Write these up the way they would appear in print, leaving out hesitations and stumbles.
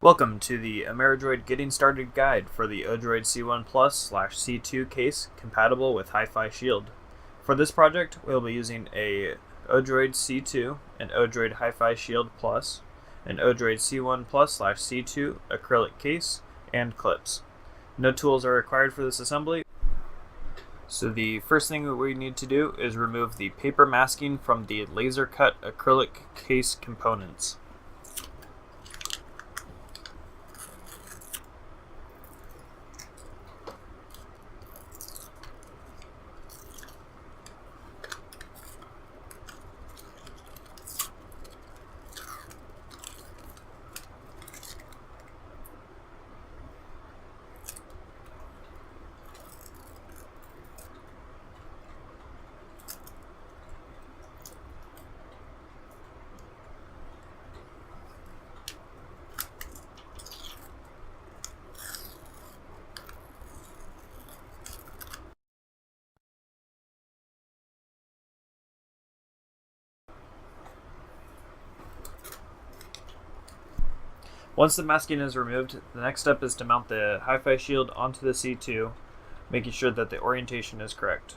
Welcome to the ameriDroid Getting Started Guide for the ODROID-C1 Plus/C2 case compatible with HiFi Shield. For this project, we'll be using a ODROID-C2, an ODROID HiFi Shield Plus, an ODROID-C1 Plus/C2 acrylic case, and clips. No tools are required for this assembly. So the first thing that we need to do is remove the paper masking from the laser cut acrylic case components. Once the masking is removed, the next step is to mount the HiFi Shield onto the C2, making sure that the orientation is correct.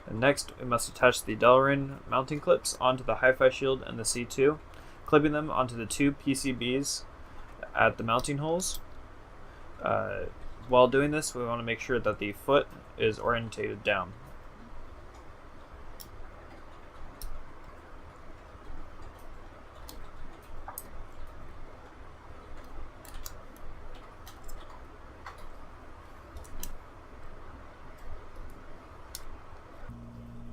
And next, we must attach the Delrin mounting clips onto the HiFi Shield and the C2, clipping them onto the two PCBs at the mounting holes. While doing this, we want to make sure that the foot is orientated down.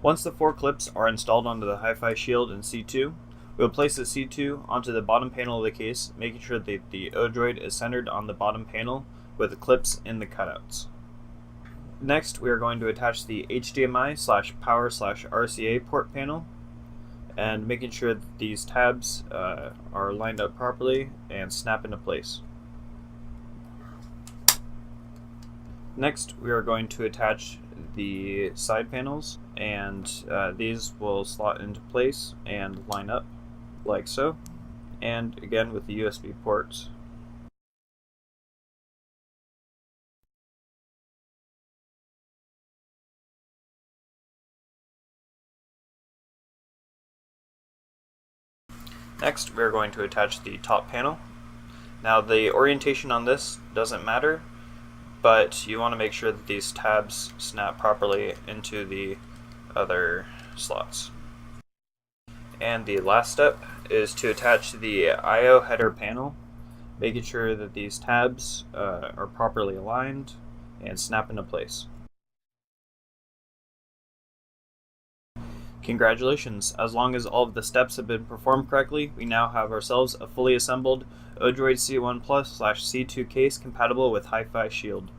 Once the four clips are installed onto the HiFi Shield and C2, we will place the C2 onto the bottom panel of the case, making sure that the ODROID is centered on the bottom panel with the clips in the cutouts. Next, we are going to attach the HDMI/power/RCA port panel, and making sure that these tabs are lined up properly and snap into place. Next, we are going to attach the side panels, and these will slot into place and line up like so, and again with the USB ports. Next, we're going to attach the top panel. Now the orientation on this doesn't matter, but you want to make sure that these tabs snap properly into the other slots. And the last step is to attach the I/O header panel, making sure that these tabs are properly aligned and snap into place. Congratulations! As long as all of the steps have been performed correctly, we now have ourselves a fully assembled ODROID-C1 Plus/C2 case compatible with HiFi Shield.